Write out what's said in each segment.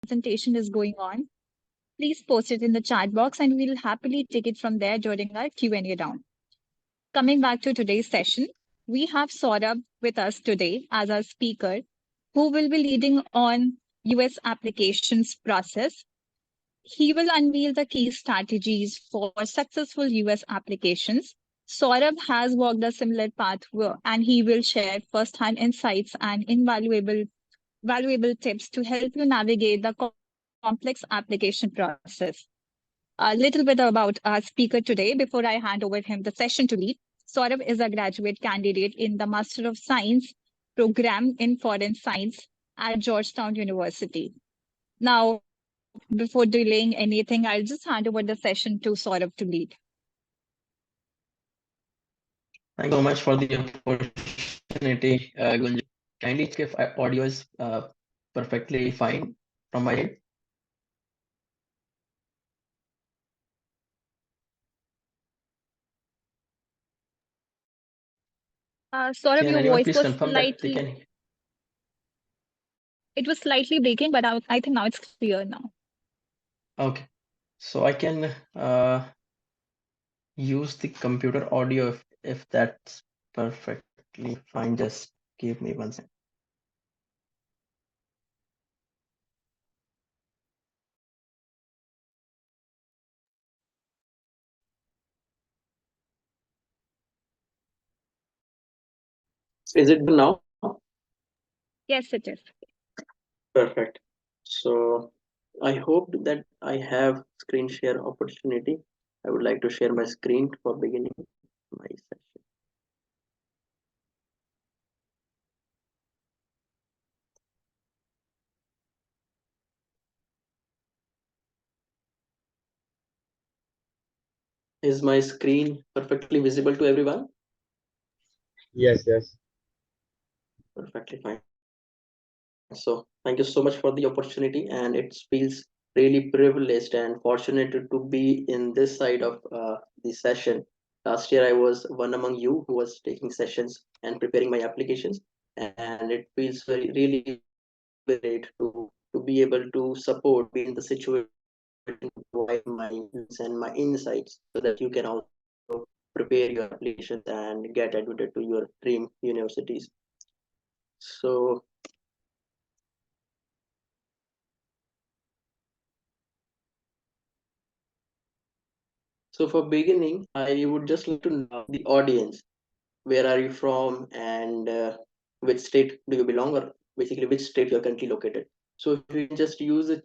presentation is going on, please post it in the chat box and we'll happily take it from there during our Q&A round. Coming back to today's session, we have Saurabh with us today as our speaker, who will be leading on US applications process. He will unveil the key strategies for successful US applications. Saurabh has walked a similar path and he will share first-hand insights and valuable tips to help you navigate the complex application process. A little bit about our speaker today before I hand over him the session to lead. Saurabh is a graduate candidate in the Master of Science program in Foreign Science at Georgetown University. Now, before delaying anything, I'll just hand over the session to Saurabh to lead. Thank you so much for the opportunity, Gunjan. Kindly check if audio is perfectly fine from my end. Saurabh, your voice Please was confirm that they can. It was slightly breaking, but I think now it's clear now. Okay, so I can use the computer audio if that's perfectly fine. Just give me 1 second. Is it now? Yes, it is. Perfect. So I hope that I have screen share opportunity. I would like to share my screen for beginning my session. Is my screen perfectly visible to everyone? Yes. Perfectly fine. So thank you so much for the opportunity, and it feels really privileged and fortunate to be in this side of the session. Last year I was one among you who was taking sessions and preparing my applications, and it feels very really great to be able to support, be in the situation, provide my views and my insights so that you can also prepare your applications and get admitted to your dream universities. So for beginning, I would just like to know the audience. Where are you from, and which state do you belong, or basically which state you're currently located? So if you can just use the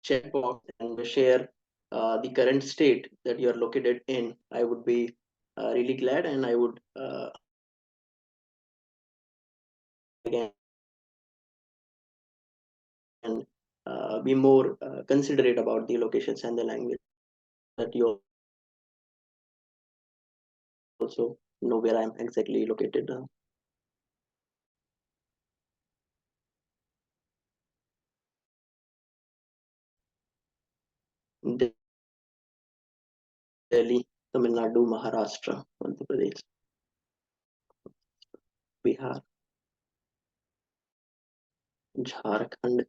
chat box and share the current state that you're located in, I would be really glad, and I would again be more considerate about the locations and the language that you also know where I'm exactly located. Delhi, Tamil Nadu, Maharashtra, Madhya Pradesh, Bihar, Jharkhand,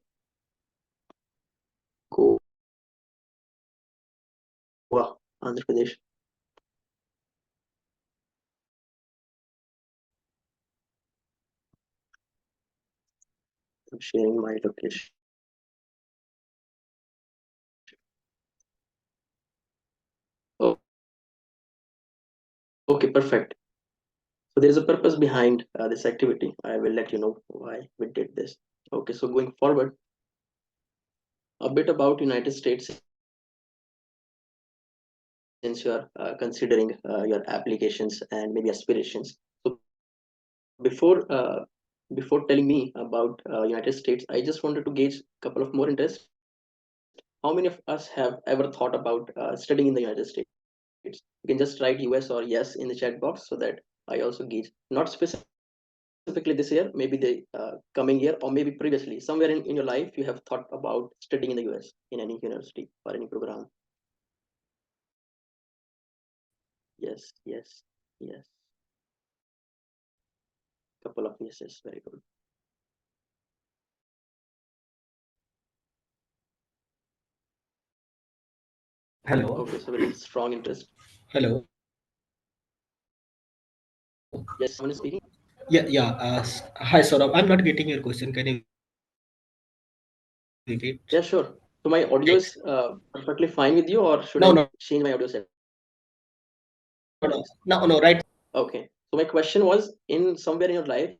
Goa, Andhra Pradesh. I'm sharing my location. Oh, okay, perfect. So there's a purpose behind this activity. I will let you know why we did this. Okay, so going forward, a bit about United States, since you are considering your applications and maybe aspirations. So before before telling me about United States, I just wanted to gauge a couple of more interests. How many of us have ever thought about studying in the United States? You can just write US or yes in the chat box so that I also gauge. Not specifically this year, maybe the coming year, or maybe previously, somewhere in your life, you have thought about studying in the US in any university or any program. Yes. Couple of yeses, very good. Hello. Okay, so very strong interest. Hello. Yes, someone is speaking. Yeah, yeah. Hi, Saurabh. I'm not getting your question. Can you repeat? Yeah, sure. So my audio Thanks. is perfectly fine with you, or should No, I no, change my audio settings? no. Right. Okay. So my question was, in somewhere in your life,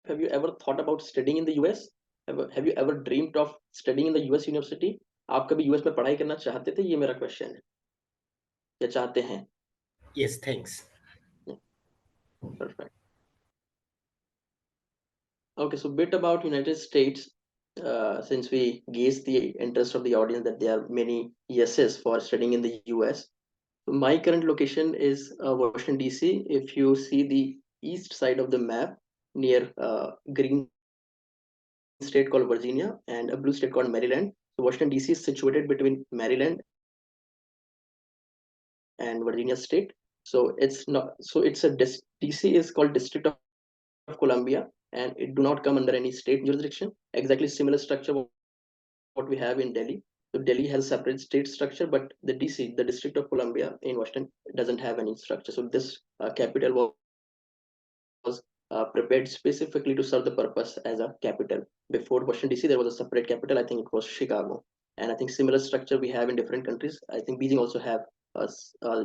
have you ever thought about studying in the US? Have you ever dreamed of studying in the US university? आप कभी US में पढ़ाई करना चाहते थे? ये मेरा question है, या चाहते हैं? Yes, thanks. Yeah, perfect. Okay, so bit about United States. Since we gauge the interest of the audience that there are many yeses for studying in the US. My current location is Washington DC. If you see the east side of the map near green state called Virginia and a blue state called Maryland. So Washington DC is situated between Maryland and Virginia state. So it's not. So it's a DC is called District of Columbia, and it do not come under any state jurisdiction. Exactly similar structure what we have in Delhi. So Delhi has a separate state structure, but the DC, the District of Columbia in Washington, doesn't have any structure. So this capital was prepared specifically to serve the purpose as a capital. Before Washington DC, there was a separate capital. I think it was Chicago, and I think similar structure we have in different countries. I think Beijing also have a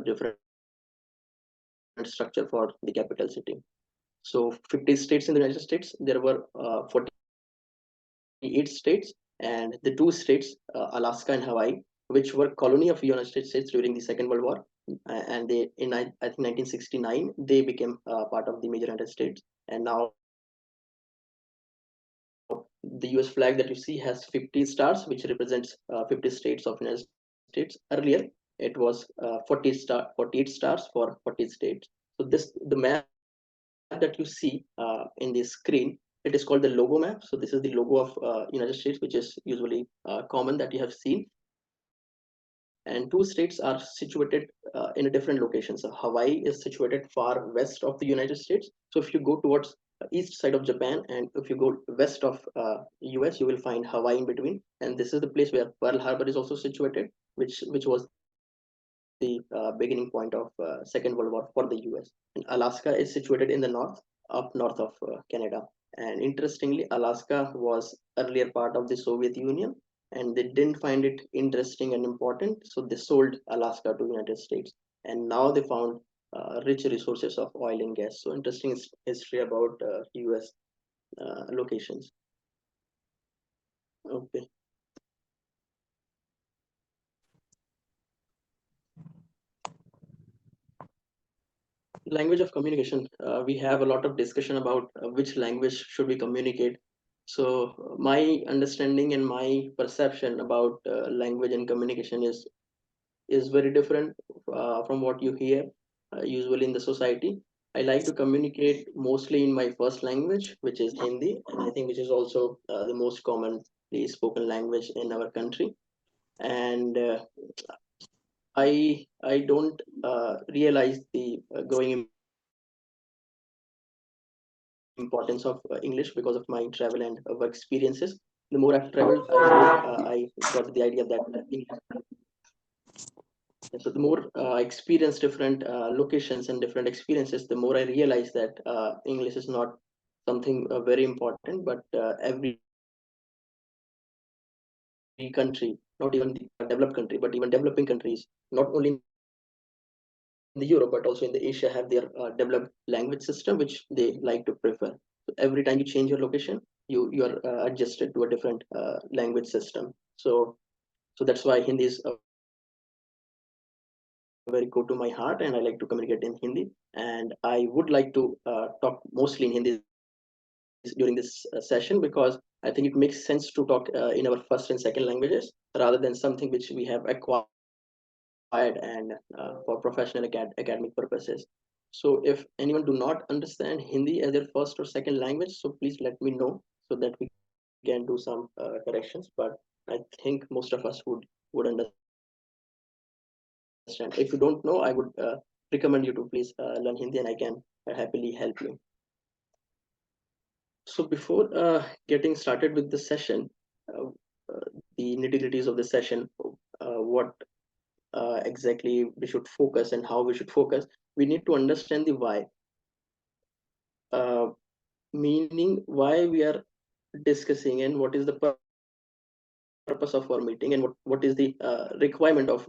different structure for the capital city. So 50 states in the United States, there were 48 states, and the two states, Alaska and Hawaii, which were colony of the United States during the Second World War, and they in I think 1969 they became part of the major United States, and now the US flag that you see has 50 stars, which represents 50 states of United States. Earlier, it was 48 stars for 40 states. So the map that you see in the screen, it is called the logo map. So this is the logo of United States, which is usually common that you have seen. And two states are situated in a different location. So Hawaii is situated far west of the United States. So if you go towards east side of Japan, and if you go west of US, you will find Hawaii in between. And this is the place where Pearl Harbor is also situated, which was the beginning point of Second World War for the US. And Alaska is situated in the north, up north of Canada. And interestingly, Alaska was earlier part of the Soviet Union, and they didn't find it interesting and important, so they sold Alaska to United States. And now they found rich resources of oil and gas. So interesting history about US locations. Okay. Language of communication, we have a lot of discussion about which language should we communicate. So my understanding and my perception about language and communication is very different from what you hear usually in the society. I like to communicate mostly in my first language, which is Hindi, and I think which is also the most commonly spoken language in our country. And I don't realize the growing importance of English because of my travel and work experiences. The more I've traveled, I got the idea that so the more I experience different locations and different experiences, the more I realize that English is not something very important, but every country, not even the developed country, but even developing countries, not only in the Europe but also in the Asia, have their developed language system which they like to prefer. So every time you change your location, you are adjusted to a different language system. So that's why Hindi is very close to my heart, and I like to communicate in Hindi. And I would like to talk mostly in Hindi during this session, because I think it makes sense to talk in our first and second languages rather than something which we have acquired and for professional academic purposes. So if anyone do not understand Hindi as their first or second language, so please let me know so that we can do some corrections. But I think most of us would understand. If you don't know, I would recommend you to please learn Hindi, and I can happily help you. So before getting started with the session, uh, the nitty-gritties of the session, what exactly we should focus and how we should focus, we need to understand the why. uh, Meaning why we are discussing and what is the purpose of our meeting, and what is the requirement of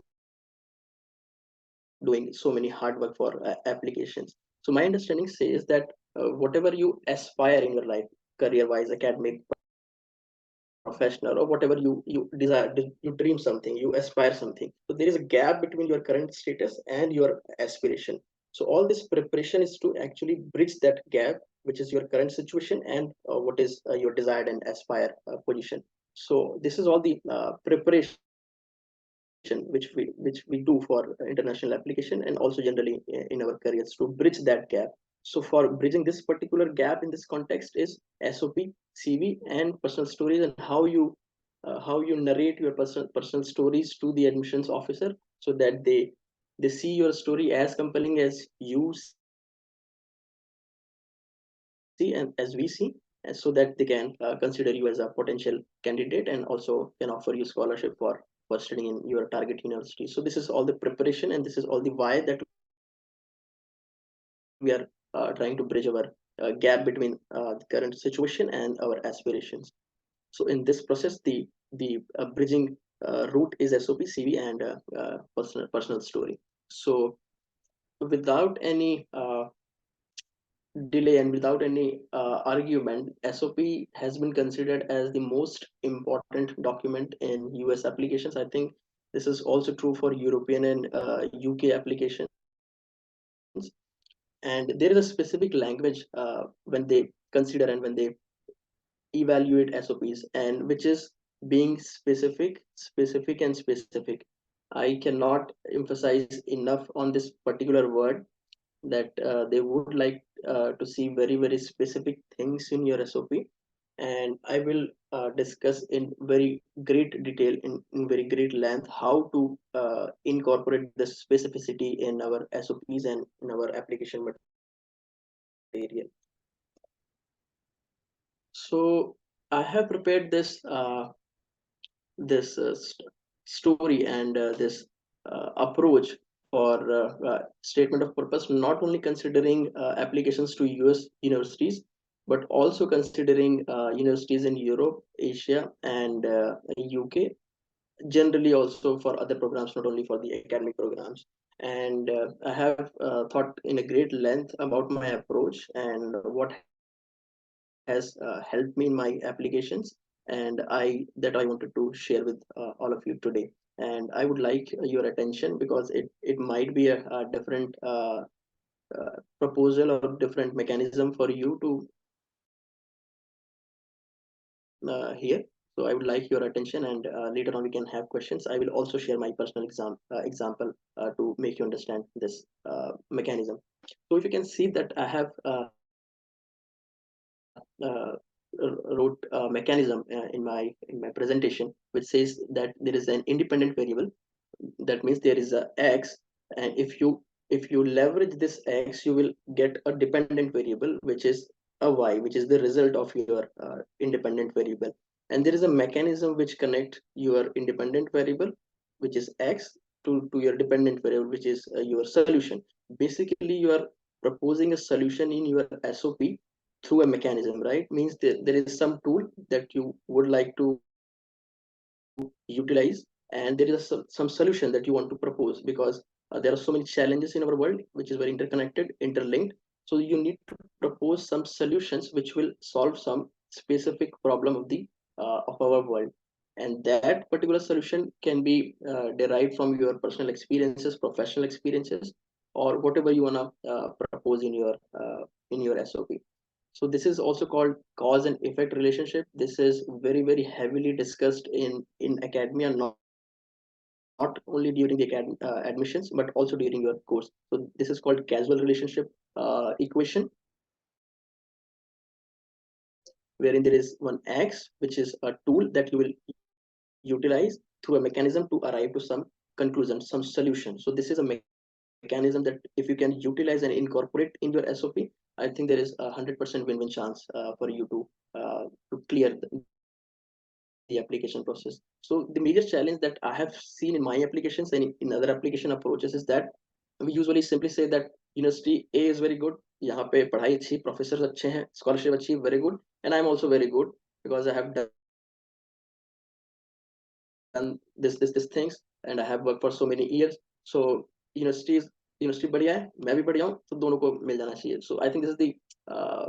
doing so many hard work for applications. So my understanding says that whatever you aspire in your life, career wise, academic, professional, or whatever you desire, you dream something, you aspire something, so there is a gap between your current status and your aspiration. So all this preparation is to actually bridge that gap, which is your current situation and what is your desired and aspire position. So this is all the preparation which we do for international application, and also generally in our careers to bridge that gap. So for bridging this particular gap in this context is SOP, CV, and personal stories, and how you narrate your personal stories to the admissions officer, so that they see your story as compelling as you see and as we see, so that they can consider you as a potential candidate, and also can offer you scholarship for studying in your target university. So this is all the preparation, and this is all the why that we are trying to bridge our gap between the current situation and our aspirations. So in this process, the bridging route is SOP, CV, and personal story. So without any delay and without any argument, SOP has been considered as the most important document in US applications. I think this is also true for European and UK applications. And there is a specific language when they consider and when they evaluate SOPs, and which is being specific, specific, and specific. I cannot emphasize enough on this particular word, that they would like to see very very specific things in your SOP, and I will discuss in very great detail, in very great length, how to incorporate the specificity in our SOPs and in our application material. So I have prepared this story and this approach for statement of purpose, not only considering applications to US universities, but also considering universities in Europe, Asia, and UK, generally also for other programs, not only for the academic programs. And I have thought in a great length about my approach and what has helped me in my applications, and that I wanted to share with all of you today. And I would like your attention, because it might be a different proposal or different mechanism for you to hear. So I would like your attention, and later on we can have questions. I will also share my personal example to make you understand this mechanism. So if you can see that I have wrote a mechanism in my presentation, which says that there is an independent variable. That means there is a x, and if you leverage this x, you will get a dependent variable, which is a y, which is the result of your independent variable. And there is a mechanism which connect your independent variable, which is x, to your dependent variable, which is your solution. Basically you are proposing a solution in your SOP through a mechanism, right? Means there is some tool that you would like to utilize, and there is some solution that you want to propose, because there are so many challenges in our world which is very interconnected, interlinked. So you need to propose some solutions which will solve some specific problem of our world, and that particular solution can be derived from your personal experiences, professional experiences, or whatever you want to propose in your SOP. So this is also called cause and effect relationship. This is very very heavily discussed in academia, not only during the admissions, but also during your course. So this is called causal relationship equation, wherein there is one x, which is a tool that you will utilize through a mechanism to arrive to some conclusion, some solution. So this is a mechanism that if you can utilize and incorporate in your SOP, I think there is 100% win-win chance for you to clear this particular SOP. the application process. So the major challenge that I have seen in my applications and in other application approaches is that we usually simply say that university A is very good, यहाँ पे पढ़ाई अच्छी, professors अच्छे हैं, scholarship अच्छी, very good, and I'm also very good because I have done this things and I have worked for so many years. So university बढ़िया है, मैं भी बढ़िया हूँ, तो दोनों को मिल जाना चाहिए. So I think this is the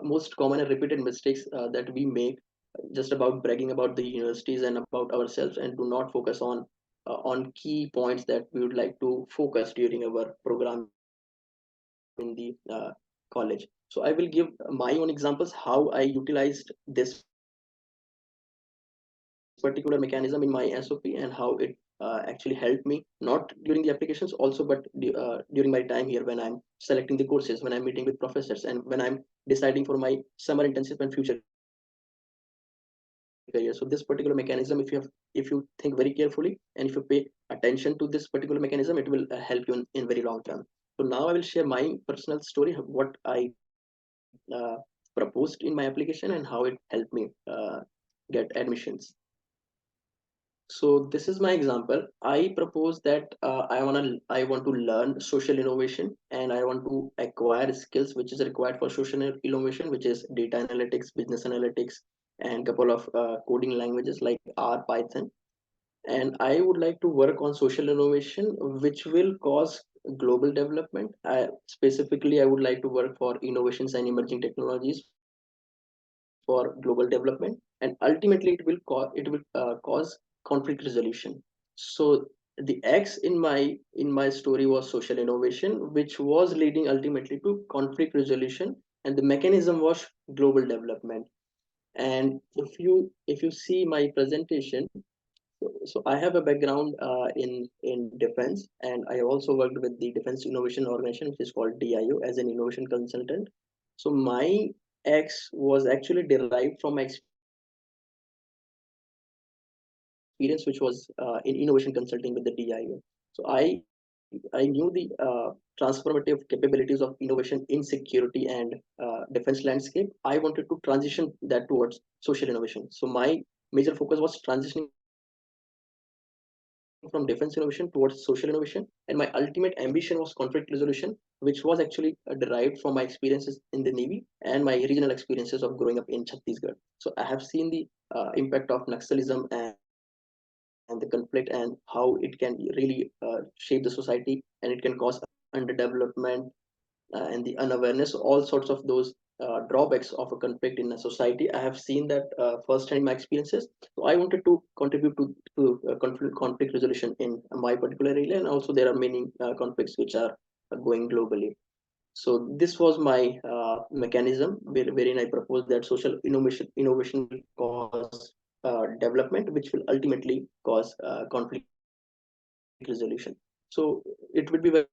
most common and repeated mistakes that we make, just about bragging about the universities and about ourselves, and do not focus on key points that we would like to focus during our program in the college. So I will give my own examples how I utilized this particular mechanism in my SOP and how it actually helped me, not during the applications also, but during my time here when I'm selecting the courses, when I'm meeting with professors, and when I'm deciding for my summer internship and future career. So this particular mechanism, if you think very carefully and if you pay attention to this particular mechanism, it will help you in very long term. So now I will share my personal story, what I uh, proposed in my application and how it helped me get admissions. So this is my example. I propose that I want to learn social innovation and I want to acquire skills which is required for social innovation, which is data analytics, business analytics, and couple of coding languages like R, Python. And I would like to work on social innovation, which will cause global development. Specifically, I would like to work for innovations and emerging technologies for global development, and ultimately it will cause conflict resolution. So the X in my story was social innovation, which was leading ultimately to conflict resolution, and the mechanism was global development. And if you see my presentation, so I have a background in defense, and I also worked with the Defense Innovation Organization, which is called DIO, as an innovation consultant. So my X was actually derived from my experience, which was in innovation consulting with the DIO. So I knew the transformative capabilities of innovation in security and defense landscape. I wanted to transition that towards social innovation. So my major focus was transitioning from defense innovation towards social innovation, and my ultimate ambition was conflict resolution, which was actually derived from my experiences in the Navy and my regional experiences of growing up in Chhattisgarh. So I have seen the impact of Naxalism and the conflict, and how it can really shape the society, and it can cause underdevelopment and the unawareness, all sorts of those drawbacks of a conflict in a society. I have seen that firsthand in my experiences. So I wanted to contribute to conflict resolution in my particular area, and also there are many conflicts which are going globally. So this was my mechanism, wherein I proposed that social innovation will cause development, which will ultimately cause conflict resolution. So it would be very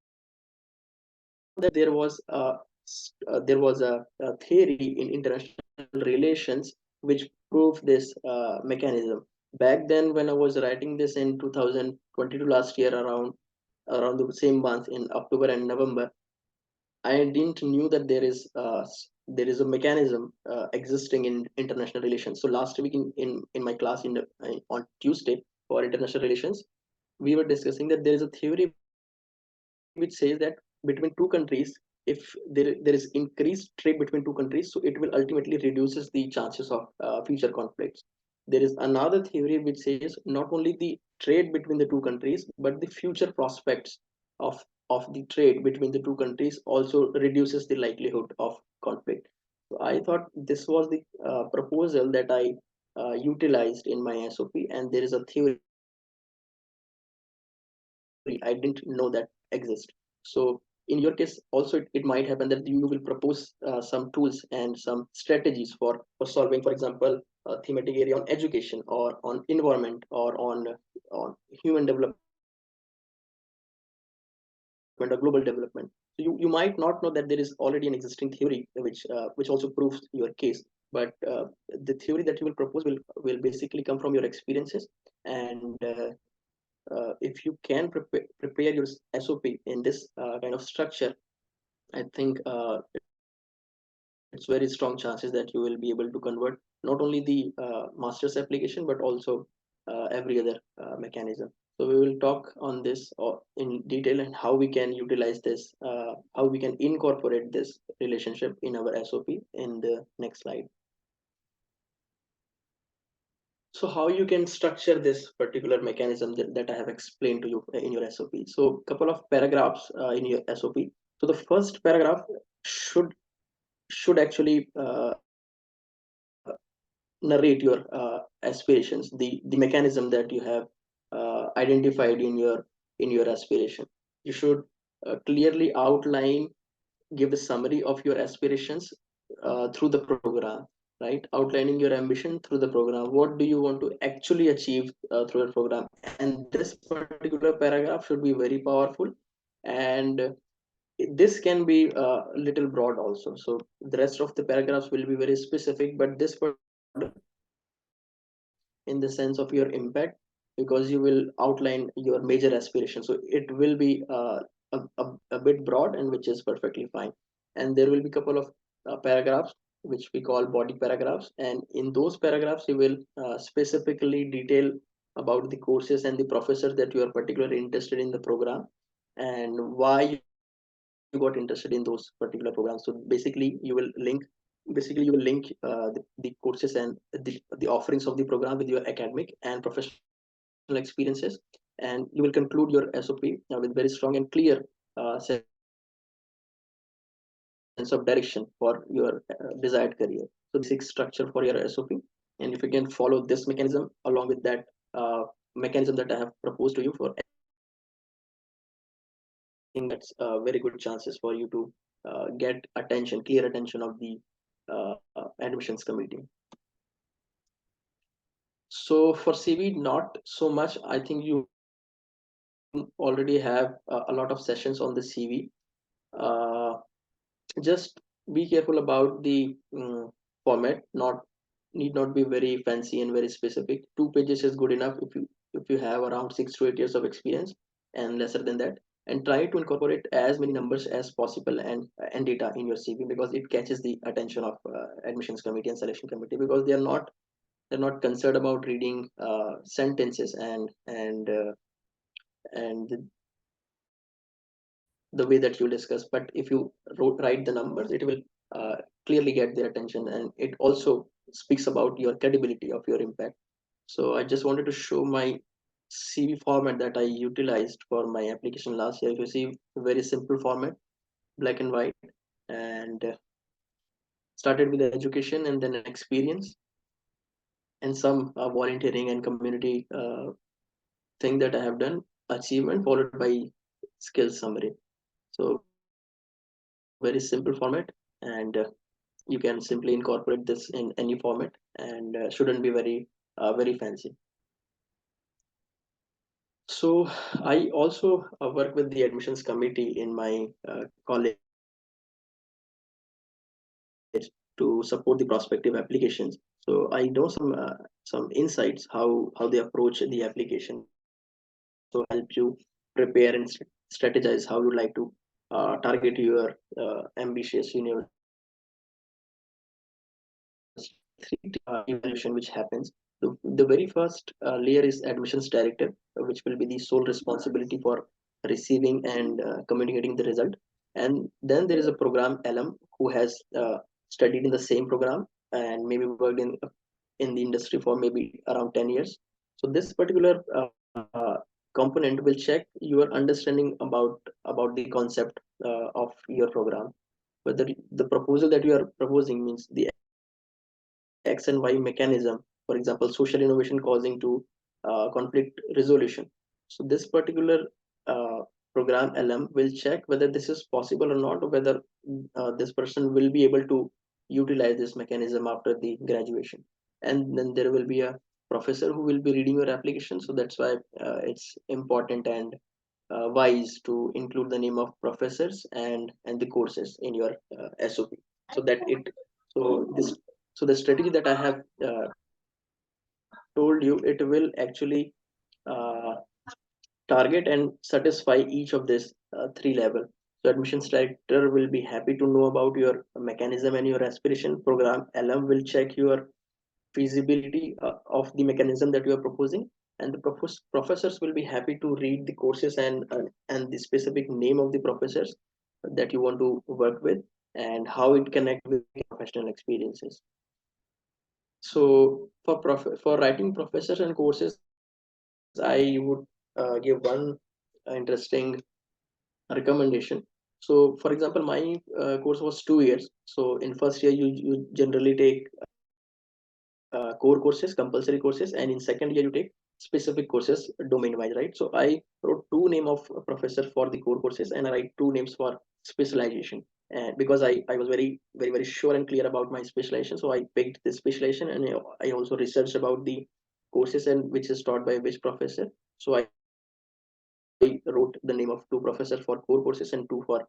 important to know that there was a theory in international relations which proved this mechanism. Back then, when I was writing this in 2022, last year, around the same month in October and November, I didn't knew that there is a mechanism existing in international relations. So last week in my class on Tuesday for international relations, we were discussing that there is a theory which says that between two countries, if there is increased trade between two countries, so it will ultimately reduces the chances of future conflicts. There is another theory which says not only the trade between the two countries, but the future prospects of the trade between the two countries also reduces the likelihood of conflict. So I thought this was the proposal that I utilized in my SOP, and there is a theory I didn't know that exists. So in your case, also it might happen that you will propose some tools and some strategies for solving, for example, thematic area on education or on environment or on human development or global development. So you might not know that there is already an existing theory which also proves your case, but the theory that you will propose will basically come from your experiences. And if you can prepare your SOP in this kind of structure, I think it's very strong chances that you will be able to convert not only the master's application but also every other mechanism. So we will talk on this in detail and how we can utilize this, how we can incorporate this relationship in our SOP in the next slide. So how you can structure this particular mechanism that I have explained to you in your SOP. So couple of paragraphs in your SOP. So the first paragraph should actually narrate your aspirations, the mechanism that you have identified in your aspiration. You should clearly outline, give a summary of your aspirations through the program, right? Outlining your ambition through the program. What do you want to actually achieve through a program? And this particular paragraph should be very powerful, and this can be a little broad also. So the rest of the paragraphs will be very specific, but this in the sense of your impact, because you will outline your major aspirations. So it will be a bit broad, and which is perfectly fine. And there will be a couple of paragraphs which we call body paragraphs, and in those paragraphs you will specifically detail about the courses and the professor that you are particularly interested in the program, and why you got interested in those particular programs. So basically you will link the courses and the offerings of the program with your academic and professional experiences, and you will conclude your SOP with very strong and clear sense of direction for your desired career. So this is the basic structure for your SOP, and if you can follow this mechanism along with that mechanism that I have proposed to you for every SOP, I think that's very good chances for you to get attention, clear attention of the admissions committee. So for CV, not so much. I think you already have a lot of sessions on the CV. Uh, just be careful about the format. Need not be very fancy and very specific. 2 pages is good enough if you have around 6 to 8 years of experience and lesser than that. And try to incorporate as many numbers as possible and data in your CV, because it catches the attention of admissions committee and selection committee, because they're not concerned about reading sentences and the way that you discuss. But if you write the numbers, it will clearly get their attention, and it also speaks about your credibility of your impact. So I just wanted to show my CV format that I utilized for my application last year. You see, very simple format, black and white, and started with education and then experience and some volunteering and community thing that I have done, achievement followed by skills summary. So very simple format, and you can simply incorporate this in any format, and shouldn't be very fancy. So I also work with the admissions committee in my college to support the prospective applications. So I know some insights how they approach the application, and that will also help you prepare and strategize how you would like to target your ambitious university. So there will be three evaluation which happens. The very first layer is admissions director, which will be the sole responsibility for receiving and communicating the result. And then there is a program alum who has studied in the same program and maybe worked in the industry for maybe around 10 years. So this particular component will check your understanding about the concept of your program, whether the proposal that you are proposing means the X and Y mechanism, for example, social innovation causing to conflict resolution. So this particular program LM will check whether this is possible or not, or whether this person will be able to utilize this mechanism after the graduation. And then there will be a professor who will be reading your application. So that's why it's important and wise to include the name of professors and the courses in your SOP, so that it so this so the strategy that I have told you, it will actually uh, target and satisfy each of these three level. So admissions director will be happy to know about your mechanism and your aspiration. Program LM will check your feasibility of the mechanism that you are proposing, and the professors will be happy to read the courses and the specific name of the professors that you want to work with and how it connect with professional experiences. So for writing professors and courses, I would give one interesting recommendation. So for example, my course was 2 years. So in first year you generally take core courses, compulsory courses, and in second year you take specific courses domain wise, right? So I wrote two name of professor for the core courses and I write two names for specialization. And because I was very sure and clear about my specialization, so I picked this specialization, and I also researched about the courses and which is taught by which professor. So I wrote the name of two professors for core courses and two for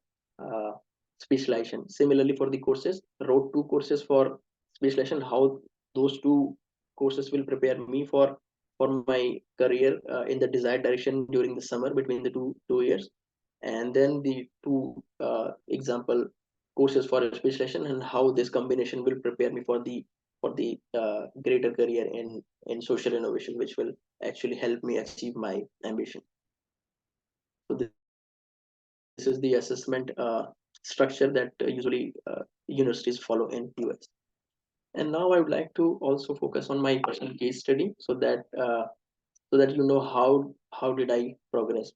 specialization. Similarly, for the courses, wrote two courses for specialization, how those two courses will prepare me for my career in the desired direction during the summer between the two years, and then the two example courses for specialization and how this combination will prepare me for the greater career in social innovation, which will actually help me achieve my ambition. So this is the assessment structure that usually universities follow in US. And now I would like to also focus on my personal case study so that you know how did I progress.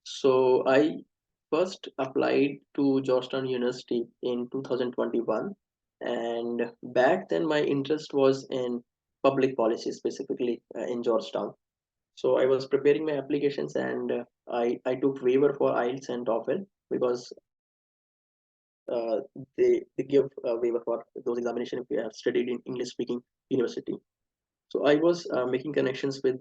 So I first applied to Georgetown University in 2021, and back then my interest was in public policy, specifically in Georgetown. So I was preparing my applications, and I took waiver for IELTS and TOEFL because they give waiver for those examination if you have studied in English speaking university. So I was making connections with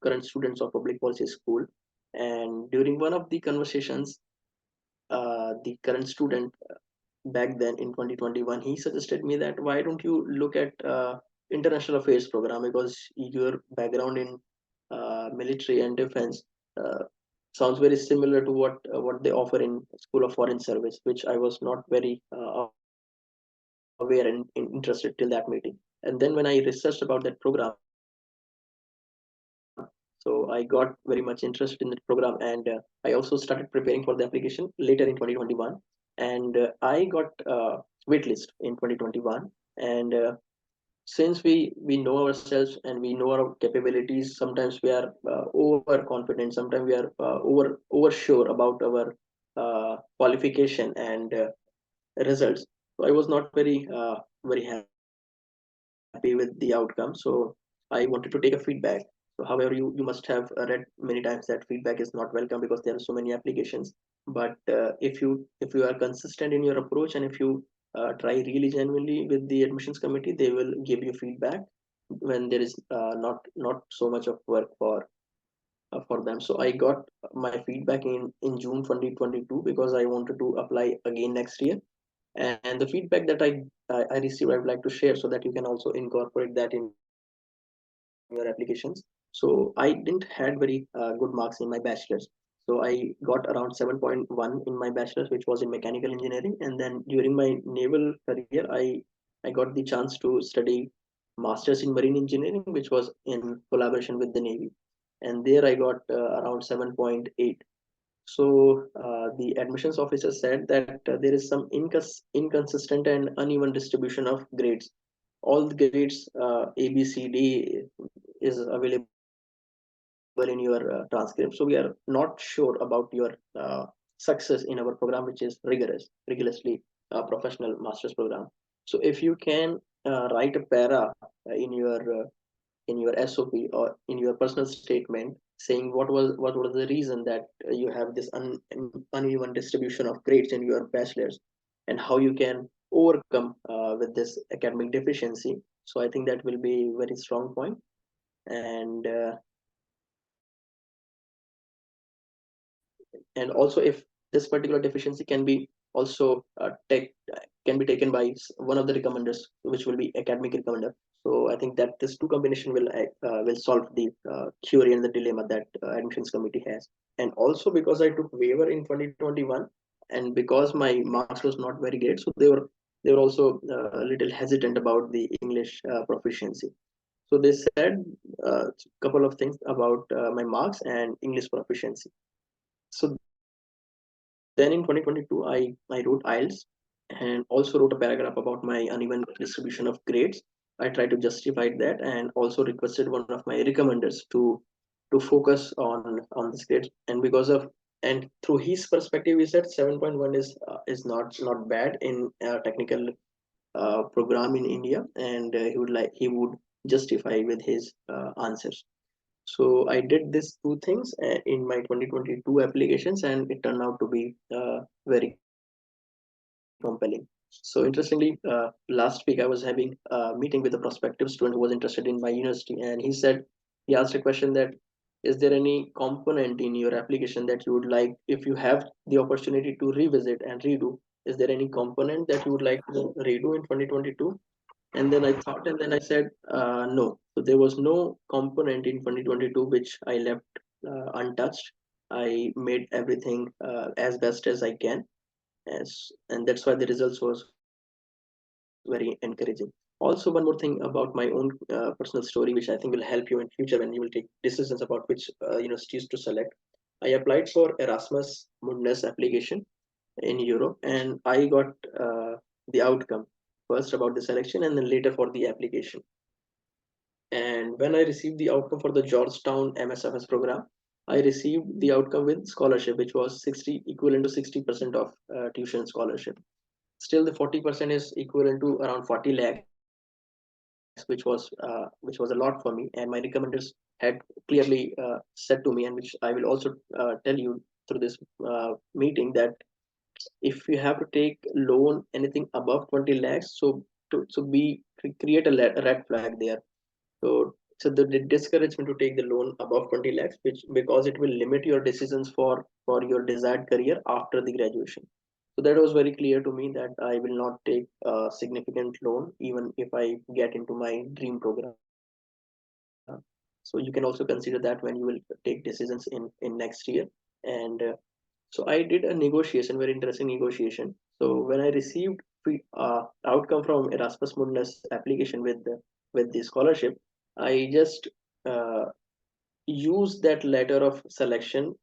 current students of public policy school, and during one of the conversations, the current student back then in 2021, he suggested me that why don't you look at international affairs program, because your background in military and defense uh, sounds very similar to what they offer in School of Foreign Service, which I was not very aware and interested till that meeting. And then when I researched about that program, so I got very much interested in the program, and I also started preparing for the application later in 2021, and I got waitlist in 2021. And since we know ourselves and we know our capabilities, sometimes we are overconfident, sometimes we are oversure about our qualification and results. So I was not very happy with the outcome. So I wanted to take a feedback. So however, you must have read many times that feedback is not welcome because there are so many applications. But if you are consistent in your approach, and if you try really genuinely with the admissions committee, they will give you feedback when there is not so much of work for them. So I got my feedback in June 2022 because I wanted to apply again next year. And the feedback that I received, I would like to share so that you can also incorporate that in your applications. So I didn't had very good marks in my bachelor's. So I got around 7.1 in my bachelor's, which was in mechanical engineering. And then during my naval career, I got the chance to study master's in marine engineering, which was in collaboration with the Navy. And there I got around 7.8. So the admissions officer said that there is some inconsistent and uneven distribution of grades. All the grades A, B, C, D is available in your transcript. So we are not sure about your success in our program, which is rigorously professional master's program. So if you can write a para in your SOP or in your personal statement saying what was the reason that you have this uneven distribution of grades in your bachelor's and how you can overcome with this academic deficiency. So I think that will be a very strong point. And and also if this particular deficiency can be also can be taken by one of the recommenders, which will be academic recommender. So I think that this two combination will solve the query and the dilemma that admissions committee has. And also because I took waiver in 2021 and because my marks was not very great, so they were also a little hesitant about the English proficiency. So they said a couple of things about my marks and English proficiency. So then in 2022, I wrote IELTS and also wrote a paragraph about my uneven distribution of grades. I tried to justify that and also requested one of my recommenders to focus on this grade. And because of and through his perspective, he said 7.1 is not bad in technical program in India, and he would justify with his answers. So I did these two things in my 2022 applications, and it turned out to be very compelling. So interestingly, last week I was having a meeting with a prospective student who was interested in my university, and he asked a question that, is there any component in your application that you would like, if you have the opportunity to revisit and redo, is there any component that you would like to redo in 2022? And then I thought, and then I said, no. So there was no component in 2022 which I left untouched. I made everything as best as I can, and that's why the results was very encouraging. Also, one more thing about my own personal story, which I think will help you in future when you will take decisions about which universities to select. I applied for Erasmus Mundus application in Europe, and I got the outcome first about the selection and then later for the application. And when I received the outcome for the Georgetown MSFS program, I received the outcome with scholarship, which was 60 equivalent to 60% of tuition scholarship. Still, the 40% is equivalent to around 40 lakhs, which was a lot for me. And my recommenders had clearly said to me, and which I will also tell you through this meeting, that if you have to take loan anything above 20 lakhs, so create a red flag there. So the discouragement to take the loan above 20 lakhs, which because it will limit your decisions for your desired career after the graduation. So that was very clear to me that I will not take a significant loan even if I get into my dream program. So you can also consider that when you will take decisions in next year. And so I did a negotiation, very interesting negotiation. So when I received outcome from Erasmus Mundus application with the scholarship, I just uh, used that letter of selection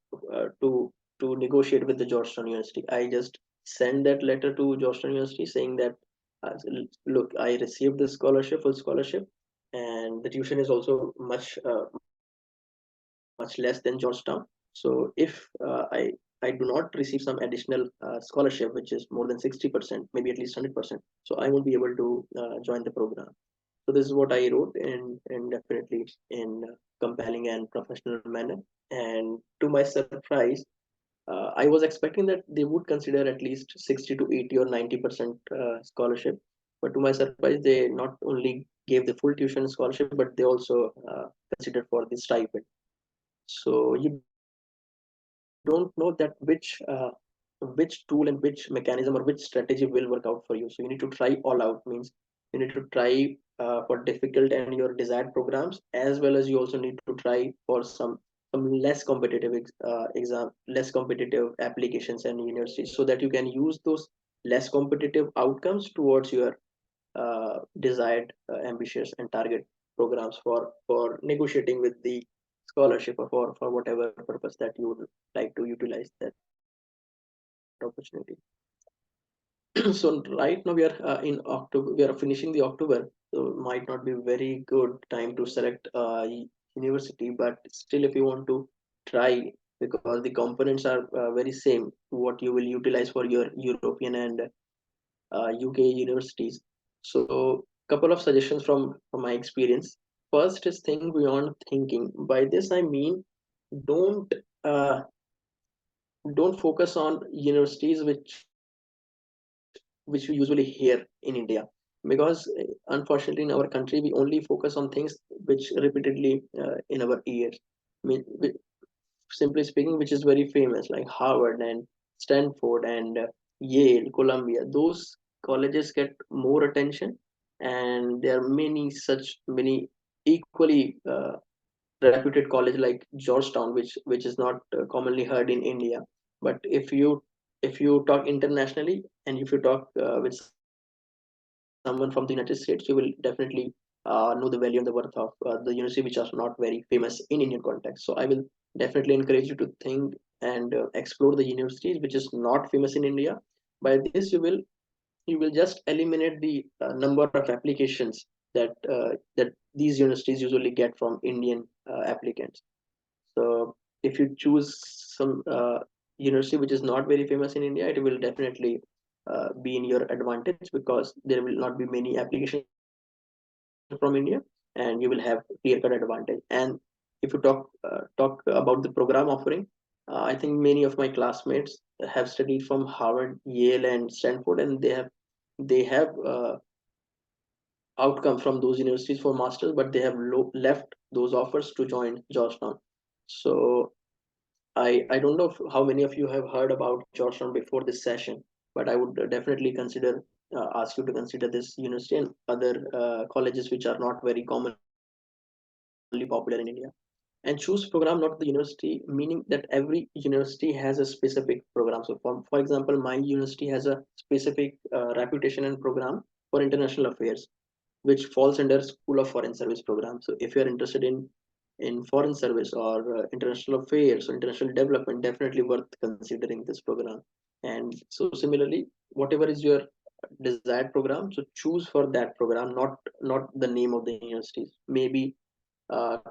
to negotiate with the Georgetown University. I just sent that letter to Georgetown University saying that, look, I received the scholarship, full scholarship, and the tuition is also much less than Georgetown. So if I do not receive some additional scholarship, which is more than 60%, maybe at least 100%, so I won't be able to join the program. So this is what I wrote in definitely in compelling and professional manner. And to my surprise, I was expecting that they would consider at least 60 to 80 or 90% scholarship. But to my surprise, they not only gave the full tuition scholarship, but they also considered for the stipend. So you don't know that which tool and which mechanism or which strategy will work out for you. So you need to try all out. Means you need to try for difficult and your desired programs, as well as you also need to try for some less competitive exam, less competitive applications and universities, so that you can use those less competitive outcomes towards your desired ambitious and target programs for negotiating with the scholarship or for whatever purpose that you would like to utilize that opportunity. So right now we are in October, we are finishing the October, so it might not be very good time to select university, but still if you want to try, because the components are very same to what you will utilize for your European and UK universities. So couple of suggestions from my experience. First is think beyond thinking. By this I mean, don't uh, don't focus on universities which we usually hear in India, because unfortunately in our country we only focus on things which repeatedly in our ears. Simply speaking, which is very famous, like Harvard and Stanford and Yale, Columbia. Those colleges get more attention, and there are many equally reputed college like Georgetown, which is not commonly heard in India. But if you talk internationally, and if you talk with someone from the United States, you will definitely know the value and the worth of the university which are not very famous in Indian context. So I will definitely encourage you to think and explore the universities which is not famous in India. By this, you will just eliminate the number of applications that these universities usually get from Indian applicants. So if you choose some university which is not very famous in India, it will definitely be in your advantage because there will not be many applications from India, and you will have clear cut advantage. And if you talk about the program offering, I think many of my classmates have studied from Harvard, Yale, and Stanford, and they have outcome from those universities for masters, but they have left those offers to join Georgetown. So I don't know how many of you have heard about Georgetown before this session, but I would definitely consider ask you to consider this university and other colleges which are not very commonly popular in India. And choose program, not the university, meaning that every university has a specific program. So for example, my university has a specific reputation and program for international affairs, which falls under School of Foreign Service program. So if you are interested in foreign service or international affairs or international development, definitely worth considering this program. And so similarly, whatever is your desired program, so choose for that program, not the name of the universities. Maybe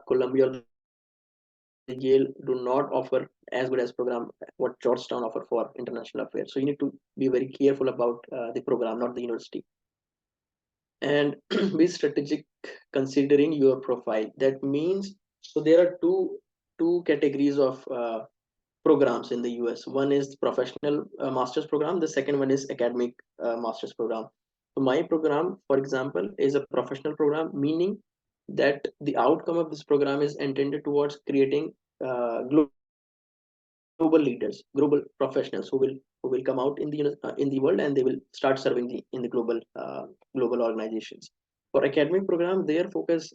Columbia or the Yale do not offer as good as program what Georgetown offer for international affairs. So you need to be very careful about the program, not the university. And be strategic considering your profile. That means, so there are two categories of programs in the US. One is professional master's program. The second one is academic master's program. So my program, for example, is a professional program, meaning that the outcome of this program is intended towards creating global leaders, global professionals who will come out in the world, and they will start serving in the global organizations. For academic program, their focus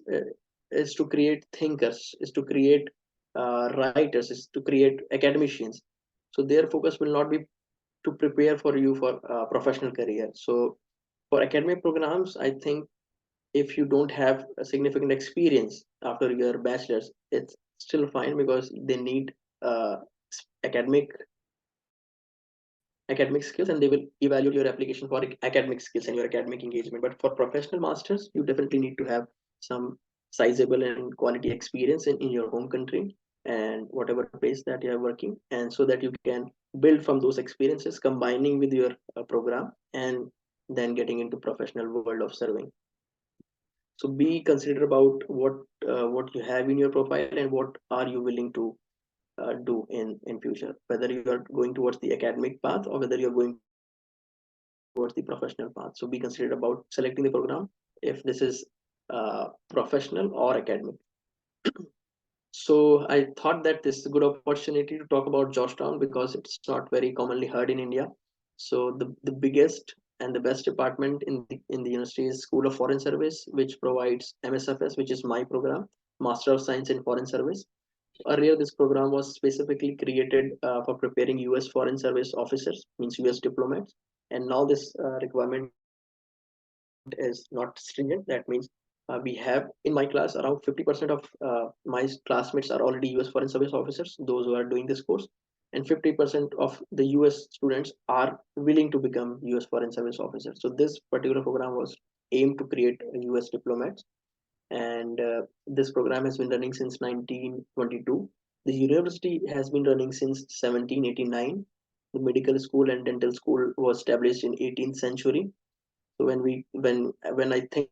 is to create thinkers, is to create writers, is to create academicians. So their focus will not be to prepare for you for professional career. So for academic programs, I think if you don't have a significant experience after your bachelor's, it's still fine because they need uh, academic academic skills, and they will evaluate your application for academic skills and your academic engagement. But for professional masters, you definitely need to have some sizable and quality experience in your home country and whatever place that you are working, and so that you can build from those experiences, combining with your program, and then getting into professional world of serving. So be considerate about what you have in your profile and what are you willing to do in future, whether you are going towards the academic path or whether you're going towards the professional path. So be considerate about selecting the program if this is professional or academic. So I thought that this is a good opportunity to talk about Georgetown because it's not very commonly heard in India. So the biggest and the best department in the university is School of Foreign Service, which provides MSFS, which is my program, Master of Science in Foreign Service. Earlier, this program was specifically created for preparing US Foreign Service officers, means US diplomats. And now this requirement is not stringent. That means we have in my class around 50% of my classmates are already US Foreign Service officers, those who are doing this course. And 50% of the US students are willing to become US Foreign Service officers. So this particular program was aimed to create US diplomats, and this program has been running since 1922. The university has been running since 1789. The medical school and dental school was established in 18th century. So when I think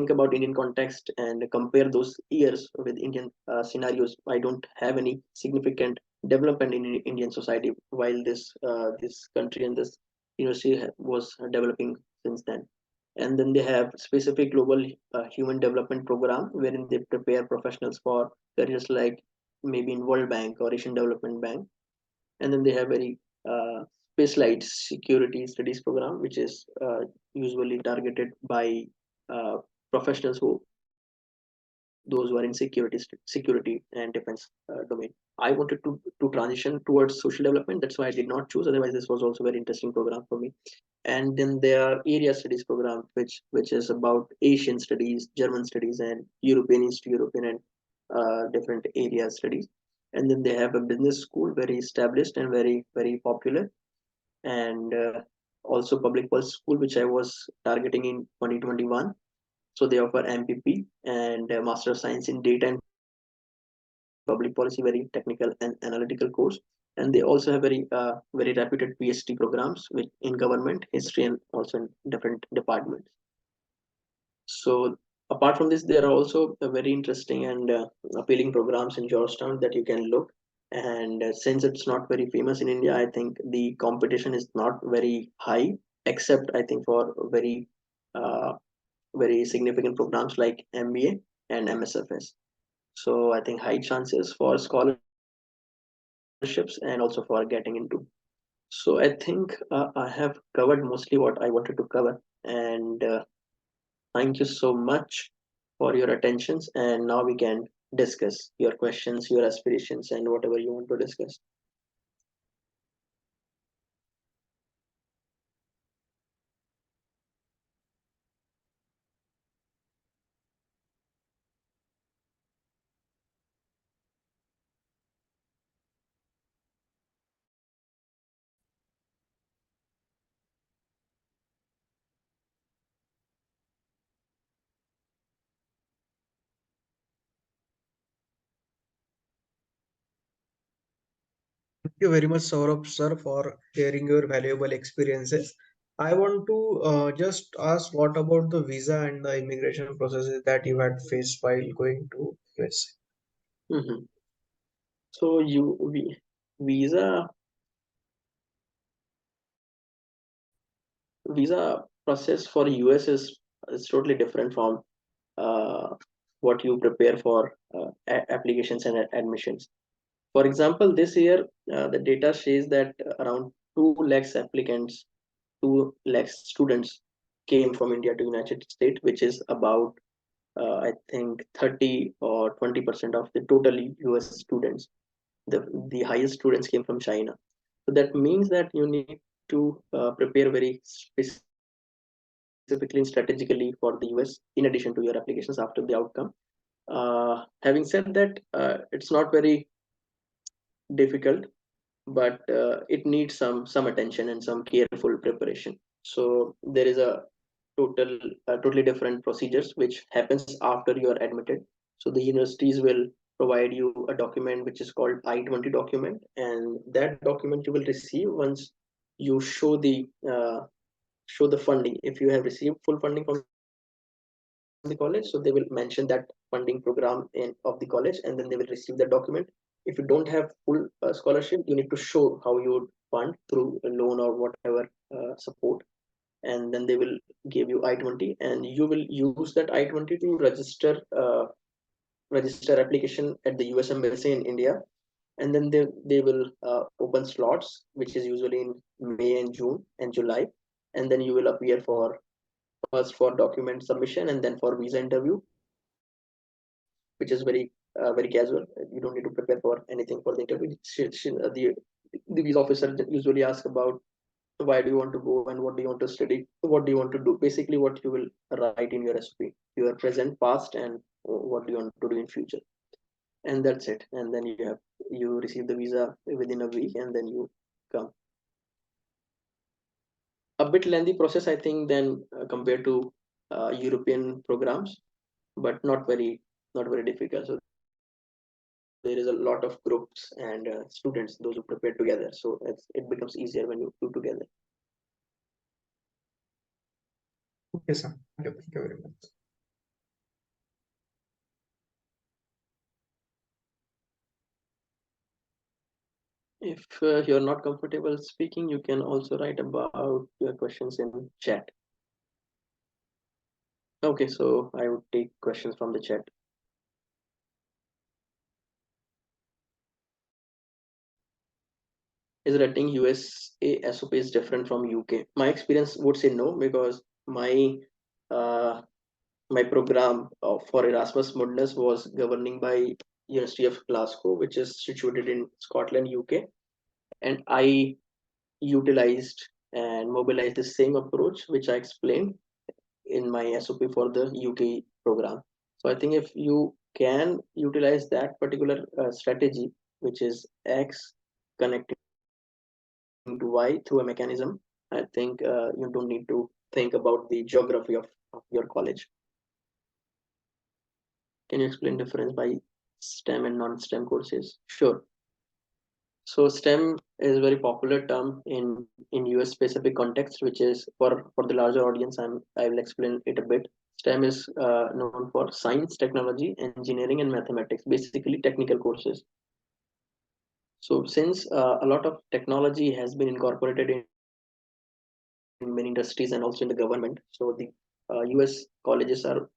about Indian context and compare those years with Indian scenarios, I don't have any significant development in Indian society while this country and this university was developing since then. And then they have specific global human development program wherein they prepare professionals for careers like maybe in World Bank or Asian Development Bank. And then they have very uh, specialized security studies program, which is usually targeted by uh, professionals who are those who are in security and defense domain. I wanted to transition towards social development. That's why I did not choose. Otherwise, this was also a very interesting program for me. And then there are area studies program, which is about Asian studies, German studies, and European, East European, and different area studies. And then they have a business school, very established and very popular, and also public policy school, which I was targeting in 2021. So they offer MPP and Master of Science in Data and Public Policy, very technical and analytical course. And they also have very reputed PhD programs in government, history, and also in different departments. So apart from this, there are also very interesting and appealing programs in Georgetown that you can look. And since it's not very famous in India, I think the competition is not very high, except I think for uh, very significant programs like MBA and MSFS. So I think high chances for scholarships and also for getting into. So I think I have covered mostly what I wanted to cover. And thank you so much for your attentions. And now we can discuss your questions, your aspirations, and whatever you want to discuss. Thank you very much, Saurabh sir, for sharing your valuable experiences. I want to just ask what about the visa and the immigration processes that you had faced while going to US? Mhm. So visa visa process for US is totally different from uh, what you prepare for applications and admissions. For example, this year the data says that around 2 lakhs applicants, 2 lakhs students came from India to United States, which is about I think 30 or 20% of the total US students. The highest students came from China. So that means that you need to prepare very specifically and strategically for the US in addition to your applications after the outcome. Having said that, it's not very difficult, but it needs some attention and some careful preparation. So there is a totally different procedures which happens after you are admitted. So the universities will provide you a document which is called I-20 document, and that document you will receive once you show the funding. If you have received full funding from the college, so they will mention that funding program of the college, and then they will receive that document. If you don't have full scholarship, you need to show how you would fund through a loan or whatever support, and then they will give you I-20, and you will use that I-20 to register application at the US embassy in India. And then they will open slots, which is usually in May and June and July. And then you will appear for first for document submission and then for visa interview, which is very casual. You don't need to prepare for anything for the interview. The visa officer usually ask about why do you want to go and what do you want to study, what do you want to do, basically what you will write in your SOP, your present, past, and what do you want to do in future. And that's it. And then you receive the visa within a week, and then you come. A bit lengthy process, I think, than compared to European programs, but not very difficult. So there is a lot of groups and students, those who prepare together, so it becomes easier when you do together. Okay, sir. Thank you very much. If you're not comfortable speaking, you can also write about your questions in chat. Okay, so I would take questions from the chat. Is writing USA SOP is different from UK? My experience would say no, because my uh, my program for Erasmus Mundus was governing by University of Glasgow, which is situated in Scotland, UK, and I utilized and mobilized the same approach which I explained in my SOP for the UK program. So I think if you can utilize that particular strategy, which is X connecting to Y through a mechanism, I think you don't need to think about the geography of your college. Can you explain difference by STEM and non-STEM courses? Sure. So STEM is a very popular term in US specific context, which is for the larger audience. I will explain it a bit. STEM is known for science, technology, engineering, and mathematics, basically technical courses. So since a lot of technology has been incorporated in many industries and also in the government, so the US colleges are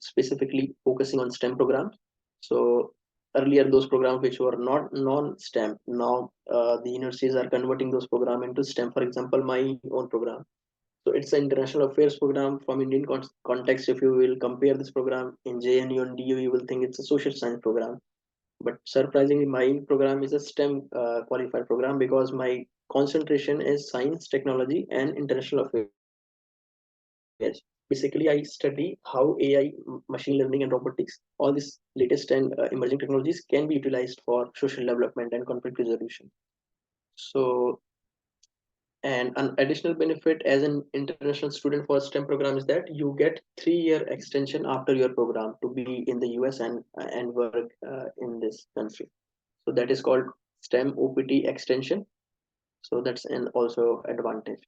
specifically focusing on STEM programs. So earlier those programs which were not non-STEM, now the universities are converting those programs into STEM. For example, my own program. So it's an international affairs program from Indian context. If you will compare this program in JNU and DU, you will think it's a social science program. But surprisingly, my program is a STEM qualified program because my concentration is science, technology, and international affairs. Basically, I study how AI, machine learning, and robotics, all these latest and emerging technologies can be utilized for social development and conflict resolution. So, and an additional benefit as an international student for STEM program is that you get 3-year extension after your program to be in the US and work in this country. So that is called STEM OPT extension. So that's an also advantage.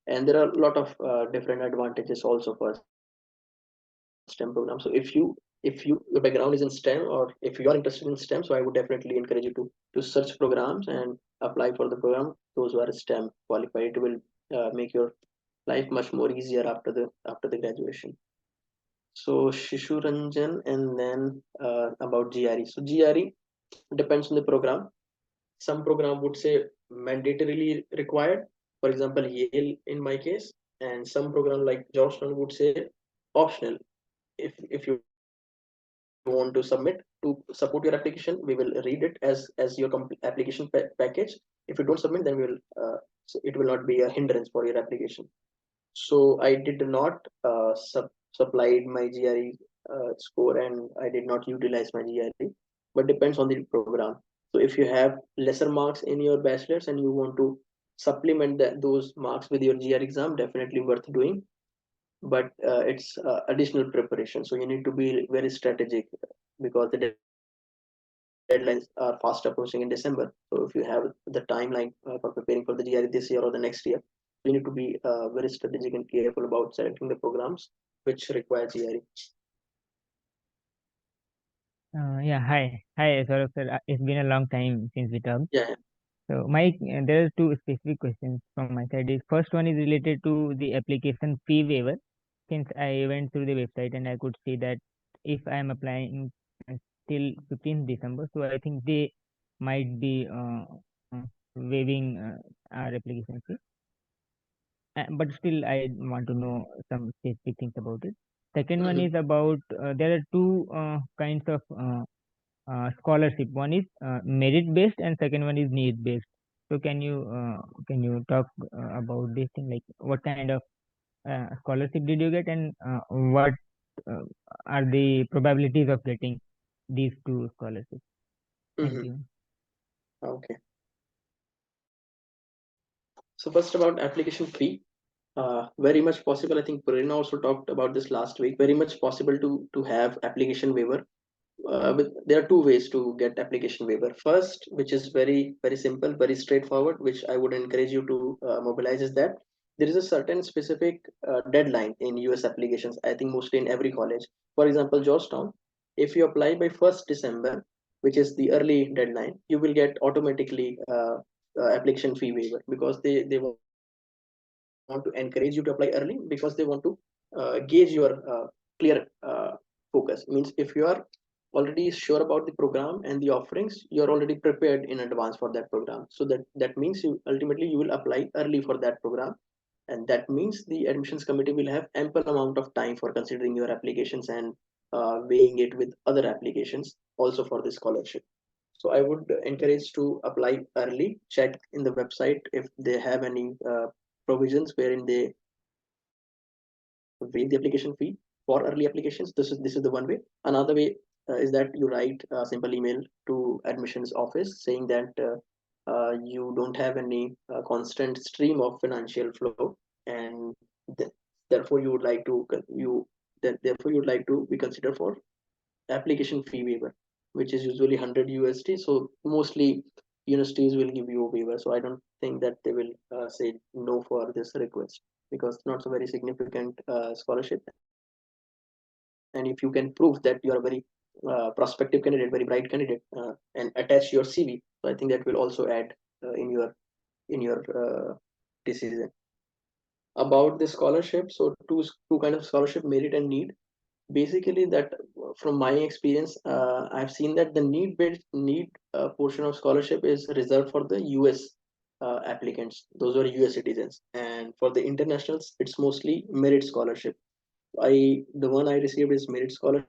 And there are a lot of different advantages also for STEM program. So if your background is in STEM, or if you are interested in STEM, so I would definitely encourage you to search programs and apply for the program. Those who are STEM qualified, it will make your life much more easier after the graduation. So Shishu Ranjan, and then about GRE. So GRE depends on the program. Some program would say mandatorily required, for example Yale in my case, and some program like Georgetown would say optional. If you want to submit to support your application, we will read it as your application package. If you don't submit, then we will so it will not be a hindrance for your application. So I did not supplied my GRE score, and I did not utilize my GRE, but depends on the program. So if you have lesser marks in your bachelor's and you want to supplement those marks with your GRE exam, definitely worth doing. But it's additional preparation. So you need to be very strategic because the deadlines are fast approaching in December. So if you have the timeline for preparing for the GRE this year or the next year, you need to be very strategic and careful about selecting the programs which require GRE. Yeah, hi. Hi, Saurabh sir. It's been a long time since we talked. Yeah. So, there are two specific questions from my side. First one is related to the application fee waiver. Since I went through the website and I could see that if I am applying till 15th December, so I think they might be waiving our application fee. But still, I want to know some specific things about it. Second one Mhm. is about there are two kinds of scholarship. One is merit based, and second one is need based. So can you talk about this thing, like what kind of scholarship did you get, and what uh, are the probabilities of getting these two scholarships? Thank Mhm. you. Okay. So first about application fee, very much possible. I think Prerna also talked about this last week. Very much possible to have application waiver. But there are two ways to get application waiver. First, which is very simple, very straightforward, which I would encourage you to mobilize, is that there is a certain specific deadline in US applications. I think mostly in every college. For example, Georgetown, if you apply by 1st December, which is the early deadline, you will get automatically application fee waiver, because they want to encourage you to apply early, because they want to gauge your clear focus. Means if you are already sure about the program and the offerings, you're already prepared in advance for that program. So that means you ultimately you will apply early for that program, and that means the admissions committee will have ample amount of time for considering your applications and weighing it with other applications also for the scholarship. So I would encourage to apply early, check in the website if they have any provisions wherein they waive the application fee for early applications. This is the one way. Another way is that you write a simple email to admissions office saying that you don't have any constant stream of financial flow, and th- therefore you would like to therefore you would like to be considered for application fee waiver, which is usually 100 USD. So mostly universities will give you a waiver. So I don't think that they will say no for this request, because it's not so very significant scholarship. And if you can prove that you are a very prospective candidate, very bright candidate, and attach your CV, so I think that will also add in your decision about the scholarship. So two kind of scholarship: merit and need. Basically, that from my experience, I've seen that the need portion of scholarship is reserved for the US applicants, those who are US citizens, and for the internationals it's mostly merit scholarship. The one I received is merit scholarship,